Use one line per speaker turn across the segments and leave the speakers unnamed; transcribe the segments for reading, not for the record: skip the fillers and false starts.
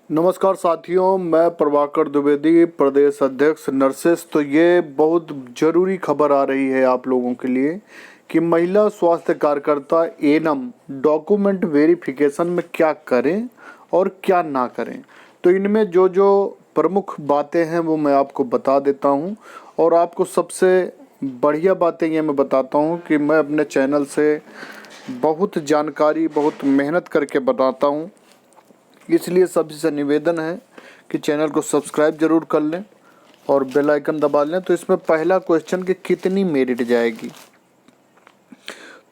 नमस्कार साथियों, मैं प्रभाकर द्विवेदी, प्रदेश अध्यक्ष नर्सेस। तो ये बहुत ज़रूरी खबर आ रही है आप लोगों के लिए कि महिला स्वास्थ्य कार्यकर्ता एएनएम डॉक्यूमेंट वेरिफिकेशन में क्या करें और क्या ना करें। तो इनमें जो जो प्रमुख बातें हैं वो मैं आपको बता देता हूं। और आपको सबसे बढ़िया बातें ये मैं बताता हूं कि मैं अपने चैनल से बहुत जानकारी, बहुत मेहनत करके बताता हूं। इसलिए सभी से निवेदन है कि चैनल को सब्सक्राइब जरूर कर लें और बेल आइकन दबा लें। तो इसमें पहला क्वेश्चन कि कितनी मेरिट जाएगी।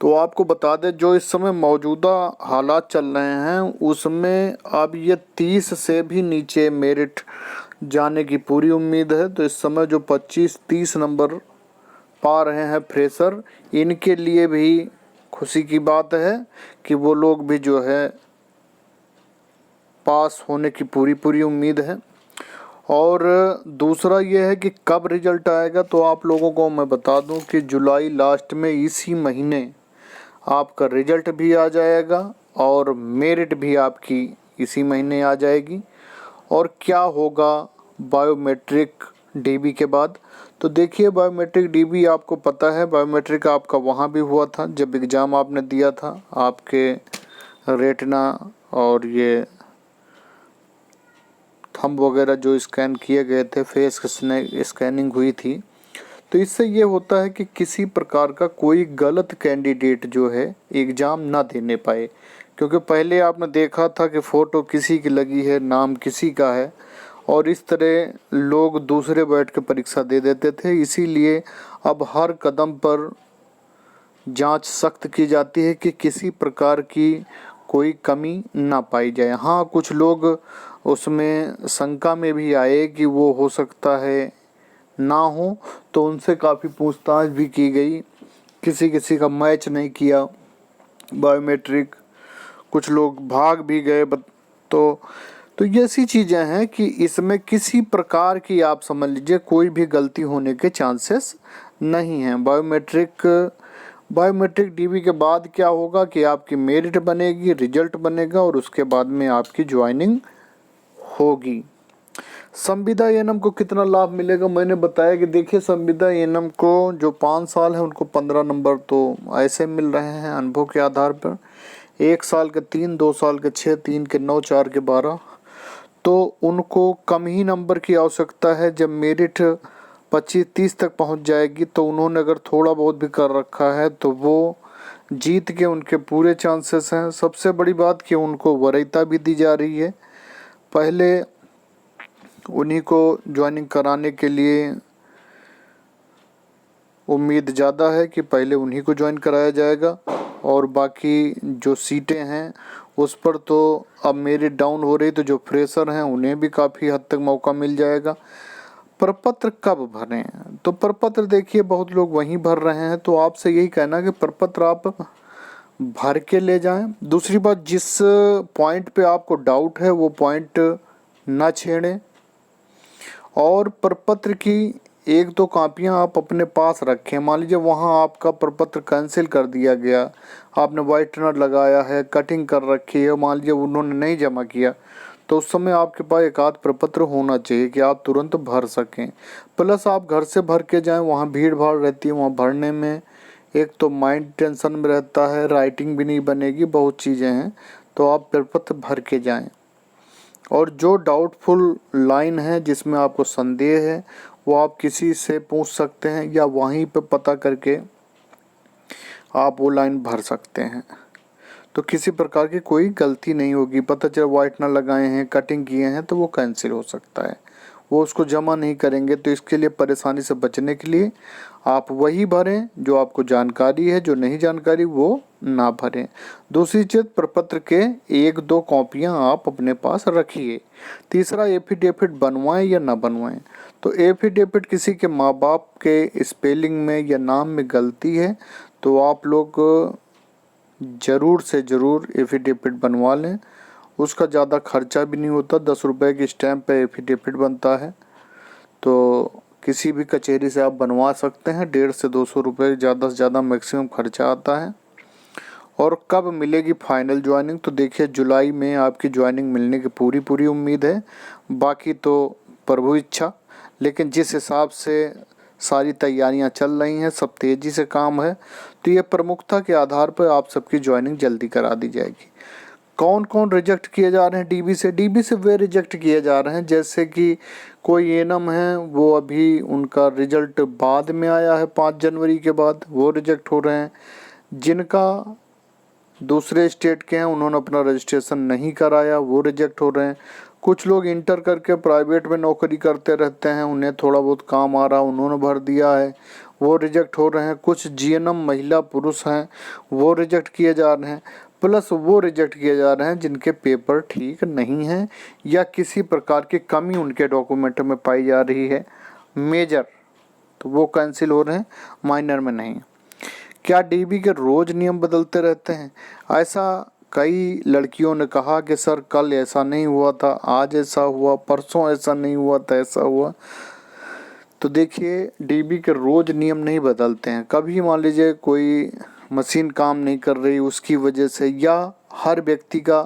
तो आपको बता दें, जो इस समय मौजूदा हालात चल रहे हैं उसमें अब ये 30 से भी नीचे मेरिट जाने की पूरी उम्मीद है। तो इस समय जो 25-30 नंबर पा रहे हैं फ्रेशर, इनके लिए भी खुशी की बात है कि वो लोग भी जो है पास होने की पूरी उम्मीद है। और दूसरा ये है कि कब रिजल्ट आएगा। तो आप लोगों को मैं बता दूं कि जुलाई लास्ट में इसी महीने आपका रिजल्ट भी आ जाएगा और मेरिट भी आपकी इसी महीने आ जाएगी। और क्या होगा बायोमेट्रिक डीबी के बाद। तो देखिए, बायोमेट्रिक डीबी आपको पता है, बायोमेट्रिक आपका वहाँ भी हुआ था जब एग्ज़ाम आपने दिया था। आपके रेटिना और ये थंब वगैरह जो स्कैन किए गए थे, फेस स्कैनिंग हुई थी। तो इससे ये होता है कि किसी प्रकार का कोई गलत कैंडिडेट जो है एग्ज़ाम ना देने पाए। क्योंकि पहले आपने देखा था कि फ़ोटो किसी की लगी है, नाम किसी का है, और इस तरह लोग दूसरे बैठ के परीक्षा दे देते थे। इसीलिए अब हर कदम पर जांच सख्त की जाती है कि किसी प्रकार की कोई कमी ना पाई जाए। हाँ, कुछ लोग उसमें शंका में भी आए कि वो हो सकता है ना हो, तो उनसे काफ़ी पूछताछ भी की गई। किसी किसी का मैच नहीं किया बायोमेट्रिक, कुछ लोग भाग भी गए। तो ये ऐसी चीज़ें हैं कि इसमें किसी प्रकार की आप समझ लीजिए कोई भी गलती होने के चांसेस नहीं हैं। बायोमेट्रिक डीबी के बाद क्या होगा कि आपकी मेरिट बनेगी, रिजल्ट बनेगा और उसके बाद में आपकी ज्वाइनिंग होगी। संविदा एएनएम को कितना लाभ मिलेगा, मैंने बताया कि देखिए, संविदा एएनएम को जो 5 साल है उनको 15 नंबर तो ऐसे मिल रहे हैं अनुभव के आधार पर। 1 साल के 3, 2 साल के 6, 3 के 9, 4 के 12। तो उनको कम ही नंबर की आवश्यकता है। जब मेरिट 25-30 तक पहुंच जाएगी तो उन्होंने अगर थोड़ा बहुत भी कर रखा है तो वो जीत के उनके पूरे चांसेस हैं। सबसे बड़ी बात कि उनको वरीयता भी दी जा रही है। पहले उन्हीं को ज्वाइनिंग कराने के लिए उम्मीद ज़्यादा है कि पहले उन्हीं को ज्वाइन कराया जाएगा। और बाकी जो सीटें हैं उस पर तो अब मेरिट डाउन हो रही, तो जो फ्रेशर हैं उन्हें भी काफ़ी हद तक मौका मिल जाएगा। प्रपत्र कब भरें, तो प्रपत्र देखिए बहुत लोग वहीं भर रहे हैं। तो आपसे यही कहना कि प्रपत्र आप भर के ले जाएं। दूसरी बात, जिस पॉइंट पे आपको डाउट है वो पॉइंट ना छेड़ें। और प्रपत्र की 1-2 कापियां आप अपने पास रखें। मान लीजिए वहाँ आपका प्रपत्र कैंसिल कर दिया गया, आपने वाइटनर लगाया है, कटिंग कर रखी है, मान लीजिए उन्होंने नहीं जमा किया, तो उस समय आपके पास एक आध प्रपत्र होना चाहिए कि आप तुरंत भर सकें। प्लस आप घर से भर के जाएं, वहाँ भीड़ भाड़ रहती है, वहाँ भरने में एक तो माइंड टेंशन में रहता है, राइटिंग भी नहीं बनेगी, बहुत चीज़ें हैं। तो आप प्रपत्र भर के जाएं। और जो डाउटफुल लाइन है जिसमें आपको संदेह है वो आप किसी से पूछ सकते हैं या वहीं पे पता करके आप वो लाइन भर सकते हैं। तो किसी प्रकार की कोई गलती नहीं होगी। पता चला वाइटनर लगाए हैं, कटिंग किए हैं, तो वो कैंसिल हो सकता है, वो उसको जमा नहीं करेंगे। तो इसके लिए परेशानी से बचने के लिए आप वही भरें जो आपको जानकारी है, जो नहीं जानकारी वो ना भरें। दूसरी चीज़, प्रपत्र के 1-2 कॉपियां आप अपने पास रखिए। तीसरा, एफिडेविट बनवाएं या ना बनवाएं। तो एफिडेविट किसी के माँ बाप के स्पेलिंग में या नाम में गलती है तो आप लोग ज़रूर से ज़रूर एफिडेविट बनवा लें। उसका ज़्यादा खर्चा भी नहीं होता, 10 रुपये की स्टैम्प पे एफिडेविट बनता है। तो किसी भी कचहरी से आप बनवा सकते हैं। 150 से 200 रुपये ज़्यादा से ज़्यादा मैक्सिमम खर्चा आता है। और कब मिलेगी फाइनल ज्वाइनिंग? तो देखिए जुलाई में आपकी ज्वाइनिंग मिलने की पूरी उम्मीद है, बाकी तो प्रभु इच्छा। लेकिन जिस हिसाब से सारी तैयारियां चल रही हैं, सब तेज़ी से काम है, तो ये प्रमुखता के आधार पर आप सबकी ज्वाइनिंग जल्दी करा दी जाएगी। कौन कौन रिजेक्ट किए जा रहे हैं डीबी से? डीबी से वे रिजेक्ट किए जा रहे हैं जैसे कि कोई एनम है, वो अभी उनका रिजल्ट बाद में आया है 5 जनवरी के बाद, वो रिजेक्ट हो रहे हैं। जिनका दूसरे स्टेट के हैं, उन्होंने अपना रजिस्ट्रेशन नहीं कराया, वो रिजेक्ट हो रहे हैं। कुछ लोग इंटर करके प्राइवेट में नौकरी करते रहते हैं, उन्हें थोड़ा बहुत काम आ रहा, उन्होंने भर दिया है, वो रिजेक्ट हो रहे हैं। कुछ जीएनएम महिला पुरुष हैं, वो रिजेक्ट किए जा रहे हैं। प्लस वो रिजेक्ट किए जा रहे हैं जिनके पेपर ठीक नहीं हैं या किसी प्रकार की कमी उनके डॉक्यूमेंट में पाई जा रही है मेजर, तो वो कैंसिल हो रहे हैं, माइनर में नहीं। क्या डीबी के रोज नियम बदलते रहते हैं? ऐसा कई लड़कियों ने कहा कि सर कल ऐसा नहीं हुआ था, आज ऐसा हुआ, परसों ऐसा नहीं हुआ था, ऐसा हुआ। तो देखिए डीबी के रोज नियम नहीं बदलते हैं। कभी मान लीजिए कोई मशीन काम नहीं कर रही उसकी वजह से, या हर व्यक्ति का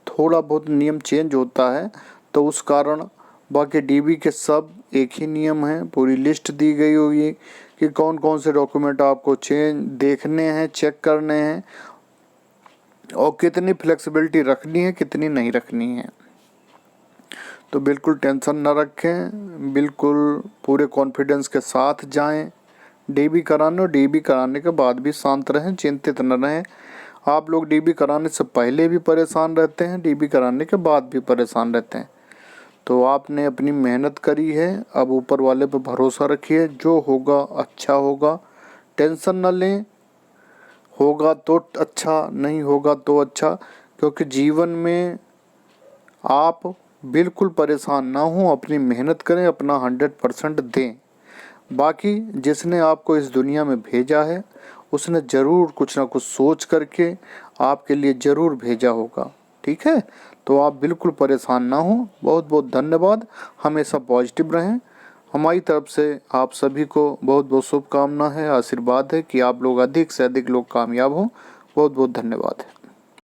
थोड़ा बहुत नियम चेंज होता है, तो उस कारण बाकी डीबी के सब एक ही नियम है। पूरी लिस्ट दी गई होगी कि कौन कौन से डॉक्यूमेंट आपको चेंज देखने हैं, चेक करने हैं, और कितनी फ्लेक्सिबिलिटी रखनी है, कितनी नहीं रखनी है। तो बिल्कुल टेंशन न रखें, बिल्कुल पूरे कॉन्फिडेंस के साथ जाएं डीबी कराने, और डीबी कराने के बाद भी शांत रहें, चिंतित न रहें। आप लोग डीबी कराने से पहले भी परेशान रहते हैं, डीबी कराने के बाद भी परेशान रहते हैं। तो आपने अपनी मेहनत करी है, अब ऊपर वाले पर भरोसा रखिए, जो होगा अच्छा होगा, टेंशन न लें। होगा तो अच्छा, नहीं होगा तो अच्छा, क्योंकि जीवन में आप बिल्कुल परेशान ना हो, अपनी मेहनत करें, अपना 100% दें। बाकी जिसने आपको इस दुनिया में भेजा है उसने ज़रूर कुछ ना कुछ सोच करके आपके लिए ज़रूर भेजा होगा, ठीक है? तो आप बिल्कुल परेशान ना हो। बहुत बहुत धन्यवाद, हमेशा पॉजिटिव रहें। हमारी तरफ से आप सभी को बहुत बहुत शुभकामना है, आशीर्वाद है कि आप लोग अधिक से अधिक लोग कामयाब हों। बहुत बहुत धन्यवाद है।